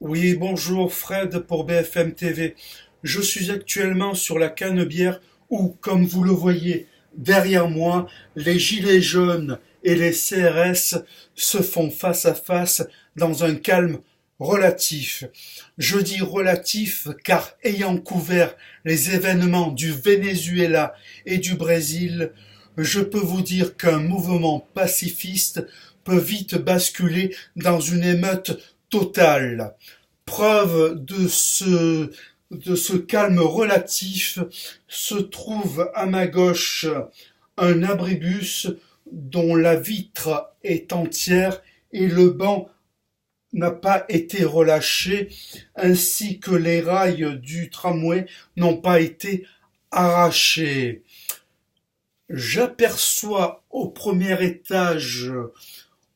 Oui, bonjour Fred pour BFM TV. Je suis actuellement sur la Canebière où, comme vous le voyez derrière moi, les Gilets jaunes et les CRS se font face à face dans un calme relatif. Je dis relatif car ayant couvert les événements du Venezuela et du Brésil, je peux vous dire qu'un mouvement pacifiste peut vite basculer dans une émeute totale. Preuve de ce calme relatif se trouve à ma gauche un abribus dont la vitre est entière et le banc n'a pas été relâché, ainsi que les rails du tramway n'ont pas été arrachés. J'aperçois au premier étage,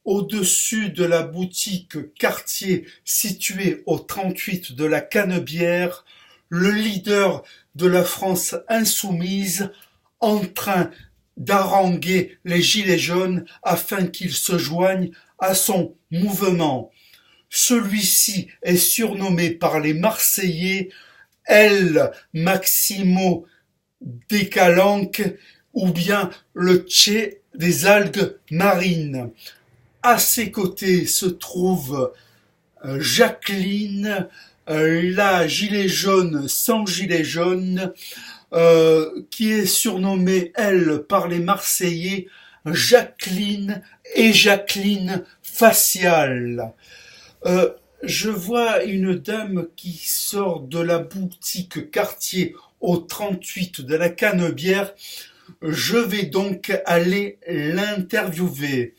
au-dessus de la boutique Cartier située au 38 de la Canebière, le leader de la France insoumise en train d'haranguer les gilets jaunes afin qu'ils se joignent à son mouvement. Celui-ci est surnommé par les Marseillais El Maximo Decalanque ou bien le Tché des algues marines. À ses côtés se trouve Jacqueline, la gilet jaune sans gilet jaune, qui est surnommée, elle, par les Marseillais, Jacqueline et Jacqueline faciale. Je vois une dame qui sort de la boutique Cartier au 38 de la Canebière. Je vais donc aller l'interviewer.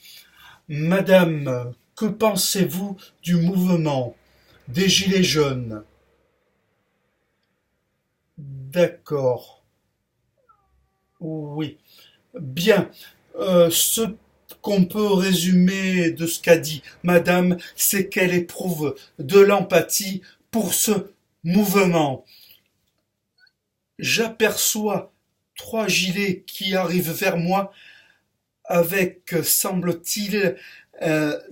Madame, que pensez-vous du mouvement des Gilets jaunes? D'accord. Oui. Bien. Ce qu'on peut résumer de ce qu'a dit Madame, c'est qu'elle éprouve de l'empathie pour ce mouvement. J'aperçois trois gilets qui arrivent vers moi avec, semble-t-il,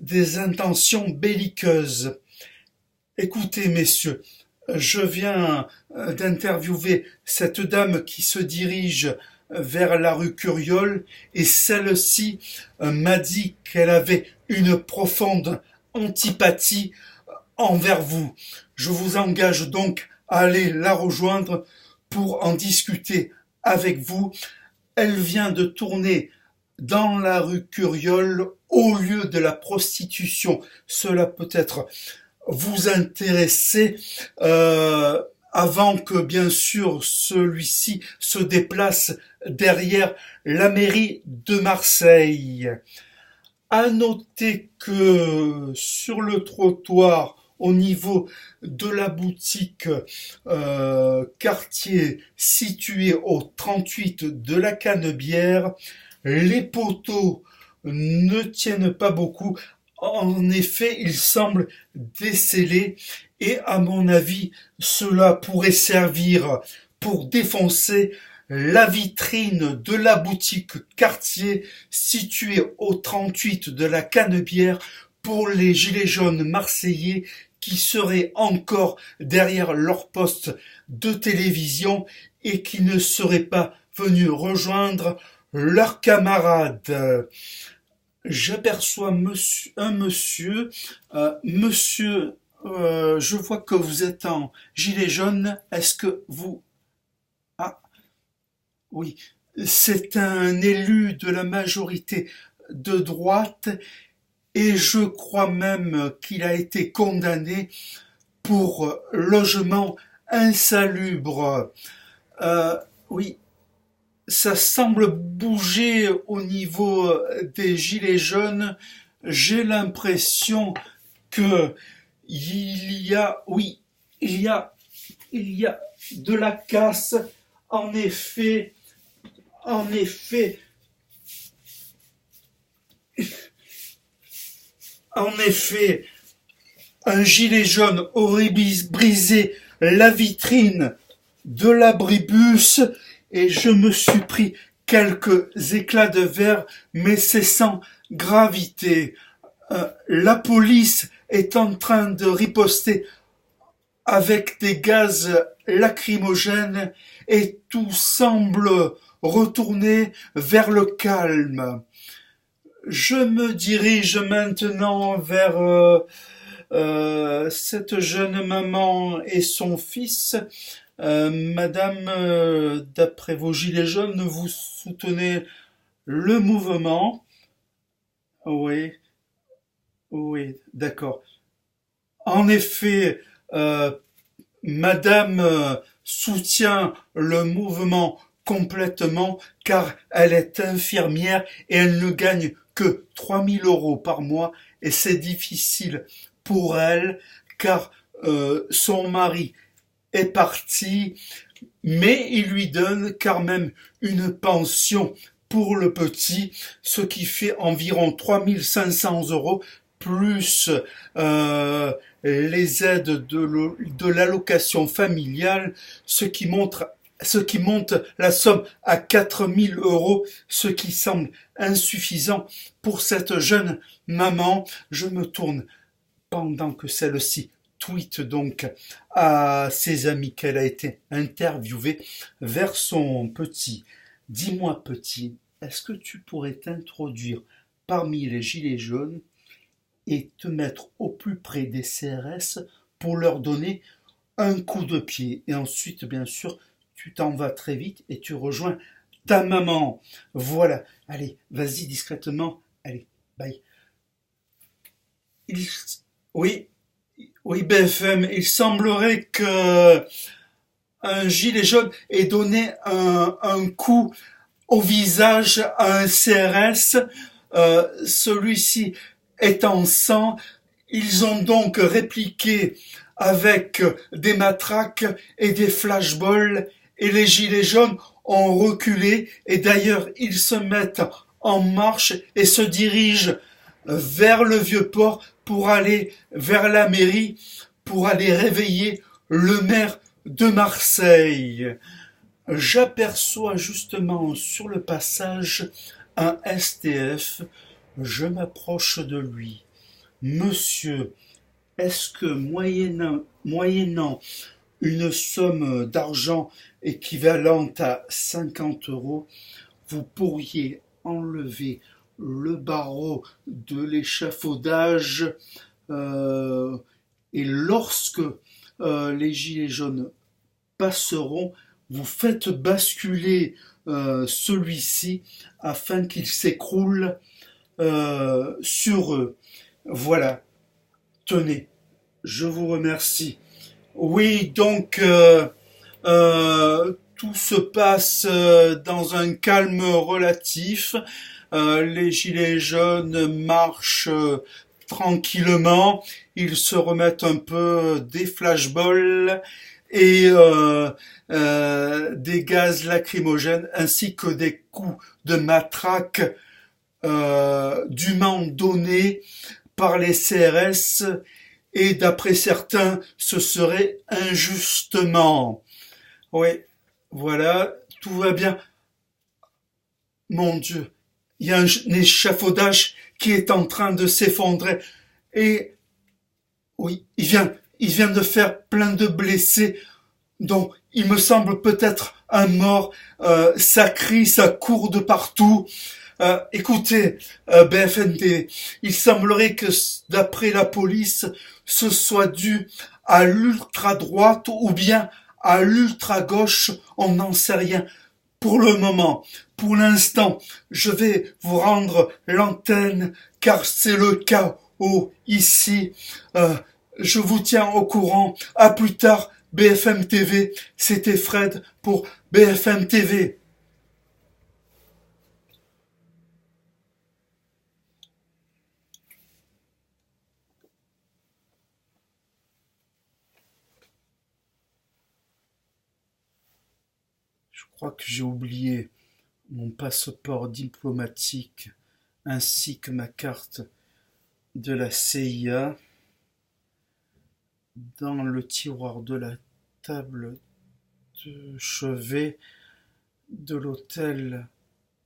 des intentions belliqueuses. Écoutez, messieurs, je viens d'interviewer cette dame qui se dirige vers la rue Curiole et celle-ci m'a dit qu'elle avait une profonde antipathie envers vous. Je vous engage donc à aller la rejoindre pour en discuter avec vous. Elle vient de tourner dans la rue Curiole au lieu de la prostitution. Cela peut-être vous intéresser avant que bien sûr celui-ci se déplace derrière la mairie de Marseille. À noter que sur le trottoir au niveau de la boutique Cartier située au 38 de la Canebière, les poteaux ne tiennent pas beaucoup. En effet, ils semblent décellés et à mon avis, cela pourrait servir pour défoncer la vitrine de la boutique Cartier située au 38 de la Canebière pour les gilets jaunes marseillais qui seraient encore derrière leur poste de télévision et qui ne seraient pas venus rejoindre leurs camarades. J'aperçois un monsieur, monsieur, je vois que vous êtes en gilet jaune. Est-ce que vous... Ah, oui, c'est un élu de la majorité de droite et je crois même qu'il a été condamné pour logement insalubre. Oui, ça semble bouger au niveau des gilets jaunes. J'ai l'impression que oui, il y a de la casse. En effet, en effet, en effet, un gilet jaune aurait brisé la vitrine de l'abribus et je me suis pris quelques éclats de verre, mais c'est sans gravité. La police est en train de riposter avec des gaz lacrymogènes et tout semble retourner vers le calme. Je me dirige maintenant vers cette jeune maman et son fils. Madame, d'après vos gilets jaunes, vous soutenez le mouvement. Oui, oui, d'accord. En effet, euh, Madame soutient le mouvement complètement car elle est infirmière et elle ne gagne que 3 000 € par mois et c'est difficile pour elle car son mari est parti mais il lui donne quand même une pension pour le petit, ce qui fait environ 3 500 € plus les aides de l'allocation familiale, ce qui monte la somme à 4 000 €, ce qui semble insuffisant pour cette jeune maman. Je me tourne pendant que celle-ci tweet donc à ses amis qu'elle a été interviewée vers son petit. Dis-moi petit, est-ce que tu pourrais t'introduire parmi les gilets jaunes et te mettre au plus près des CRS pour leur donner un coup de pied. Et ensuite, bien sûr, tu t'en vas très vite et tu rejoins ta maman. Voilà. Allez, vas-y discrètement. Allez, bye. Il... Oui, oui, BFM, il semblerait que un gilet jaune ait donné un coup au visage à un CRS. Celui-ci est en sang. Ils ont donc répliqué avec des matraques et des flashballs et les gilets jaunes ont reculé et d'ailleurs ils se mettent en marche et se dirigent vers le Vieux-Port pour aller vers la mairie, pour aller réveiller le maire de Marseille. J'aperçois justement sur le passage un STF. Je m'approche de lui. Monsieur, est-ce que moyennant une somme d'argent équivalente à 50 €, vous pourriez enlever le barreau de l'échafaudage et lorsque les gilets jaunes passeront, vous faites basculer celui-ci afin qu'il s'écroule sur eux. Voilà, tenez, je vous remercie. Oui, donc tout se passe dans un calme relatif. Les gilets jaunes marchent tranquillement. Ils se remettent un peu des flashballs et des gaz lacrymogènes ainsi que des coups de matraque dûment donnés par les CRS et d'après certains, ce serait injustement. Oui, voilà, tout va bien. Mon Dieu, il y a un échafaudage qui est en train de s'effondrer. Et oui, il vient de faire plein de blessés. Donc, il me semble peut-être un mort. Ça crie, ça court de partout. Écoutez, BFND, il semblerait que, d'après la police, ce soit dû à l'ultra-droite ou bien à l'ultra-gauche, on n'en sait rien. Pour le moment, pour l'instant, je vais vous rendre l'antenne car c'est le chaos ici. Je vous tiens au courant. À plus tard, BFM TV. C'était Fred pour BFM TV. Je crois que j'ai oublié mon passeport diplomatique ainsi que ma carte de la CIA dans le tiroir de la table de chevet de l'hôtel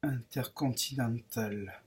intercontinental.